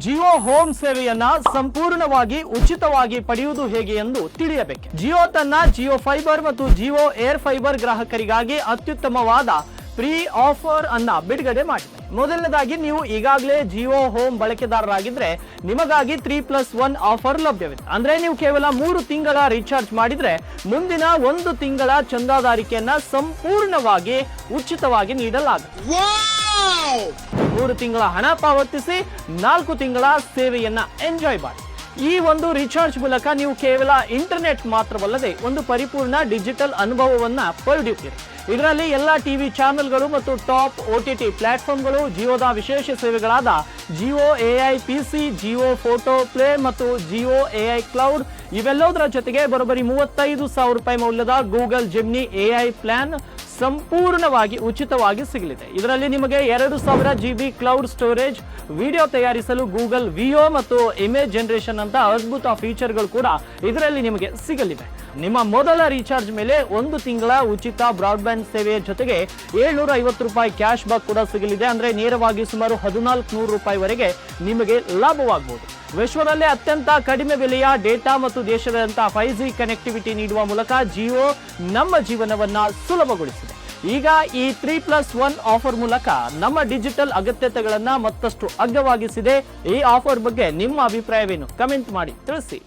Jio home ಸೇವೆಯನ್ನ ಸಂಪೂರ್ಣವಾಗಿ ಉಚಿತವಾಗಿ ಪಡೆಯುವುದು ಹೇಗೆ ಎಂದು ತಿಳಿಯಬೇಕು. ಜಿಯೋ ತನ್ನ ಜಿಯೋ ಫೈಬರ್ ಮತ್ತು ಜಿಯೋ ಏರ್ ಫೈಬರ್ ಗ್ರಾಹಕರಿಗಾಗಿ ಅತ್ಯುತ್ತಮವಾದ ಫ್ರೀ ಆಫರ್ ಅನ್ನ ಬಿಡುಗಡೆ ಮಾಡಿದೆ. ಮೊದಲನೇದಾಗಿ ನೀವು ಈಗಾಗಲೇ ಜಿಯೋ ಹೋಮ್ ಬಳಕೆದಾರರಾಗಿದ್ರೆ ನಿಮಗಾಗಿ 3+1 ಆಫರ್ ಲಭ್ಯವಿದೆ. ಅಂದ್ರೆ ನೀವು ಕೇವಲ 3 ತಿಂಗಳ ರೀಚಾರ್ಜ್ ಮಾಡಿದ್ರೆ ಮುಂದಿನ 1 ತಿಂಗಳ ಚಂದಾದಾರಿಕೆಯನ್ನ ಸಂಪೂರ್ಣವಾಗಿ ಉಚಿತವಾಗಿ ನೀಡಲಾಗುತ್ತದೆ. 3 ತಿಂಗಳ ಹಣ ಪಾವತಿಸಿ 4 ತಿಂಗಳ ಸೇವೆಯನ್ನ ಎಂಜಾಯ್ ಮಾಡಿ. ಈ ಒಂದು ರೀಚಾರ್ಜ್ ಮೂಲಕ ನೀವು ಕೇವಲ ಇಂಟರ್ನೆಟ್ ಮಾತ್ರವಲ್ಲದೆ ಒಂದು ಪರಿಪೂರ್ಣ ಡಿಜಿಟಲ್ ಅನುಭವವನ್ನ ಪಡೆಯುತ್ತೀರಿ. ಇದರಲ್ಲಿ ಎಲ್ಲ ಟಿವಿ ಚಾನೆಲ್ಗಳು ಮತ್ತು ಟಾಪ್ OTT ಪ್ಲಾಟ್ಫಾರ್ಮ್ಗಳು, ಜಿಯೋದ ವಿಶೇಷ ಸೇವೆಗಳಾದ Jio AI PC, Jio photo play ಮತ್ತು ಜಿಯೋ AI ಕ್ಲೌಡ್ ಇವೆಲ್ಲದರ ಜೊತೆಗೆ ಬರೋಬ್ಬರಿ 35,000 ರೂಪಾಯಿ ಮೌಲ್ಯದ ಗೂಗಲ್ ಜೆಮಿನಿ AI ಪ್ಲಾನ್ ಸಂಪೂರ್ಣವಾಗಿ ಉಚಿತವಾಗಿ ಸಿಗಲಿದೆ. ಇದರಲ್ಲಿ ನಿಮಗೆ 2000 GB ಕ್ಲೌಡ್ ಸ್ಟೋರೇಜ್, ವಿಡಿಯೋ ತಯಾರಿಸಲು ಗೂಗಲ್ ವಿಯೋ ಮತ್ತು ಇಮೇಜ್ ಜನರೇಷನ್ ಅಂತ ಅದ್ಭುತ ಫೀಚರ್ಗಳು ಕೂಡ ಇದರಲ್ಲಿ ನಿಮಗೆ ಸಿಗಲಿವೆ. ನಿಮ್ಮ ಮೊದಲ ರೀಚಾರ್ಜ್ ಮೇಲೆ 1 ತಿಂಗಳ ಉಚಿತ ಬ್ರಾಡ್ಬ್ಯಾಂಡ್ ಸೇವೆಯ ಜೊತೆಗೆ 750 ರೂಪಾಯಿ ಕ್ಯಾಶ್ ಬ್ಯಾಕ್ ಕೂಡ ಸಿಗಲಿದೆ. ಅಂದ್ರೆ ನೇರವಾಗಿ ಸುಮಾರು 1400 ರೂಪಾಯಿವರೆಗೆ ನಿಮಗೆ ಲಾಭವಾಗಬಹುದು. ವಿಶ್ವದಲ್ಲೇ ಅತ್ಯಂತ ಕಡಿಮೆ ಬೆಲೆಯ ಡೇಟಾ ಮತ್ತು ದೇಶದಾದ್ಯಂತ 5G ಕನೆಕ್ಟಿವಿಟಿ ನೀಡುವ ಮೂಲಕ ಜಿಯೋ ನಮ್ಮ ಜೀವನವನ್ನ ಸುಲಭಗೊಳಿಸಿದೆ. ಈಗ ಈ 3+1 ಆಫರ್ ಮೂಲಕ ನಮ್ಮ ಡಿಜಿಟಲ್ ಅಗತ್ಯತೆಗಳನ್ನ ಮತ್ತಷ್ಟು ಅಗ್ಗವಾಗಿಸಿದೆ. ಈ ಆಫರ್ ಬಗ್ಗೆ ನಿಮ್ಮ ಅಭಿಪ್ರಾಯವೇನು? ಕಮೆಂಟ್ ಮಾಡಿ ತಿಳಿಸಿ.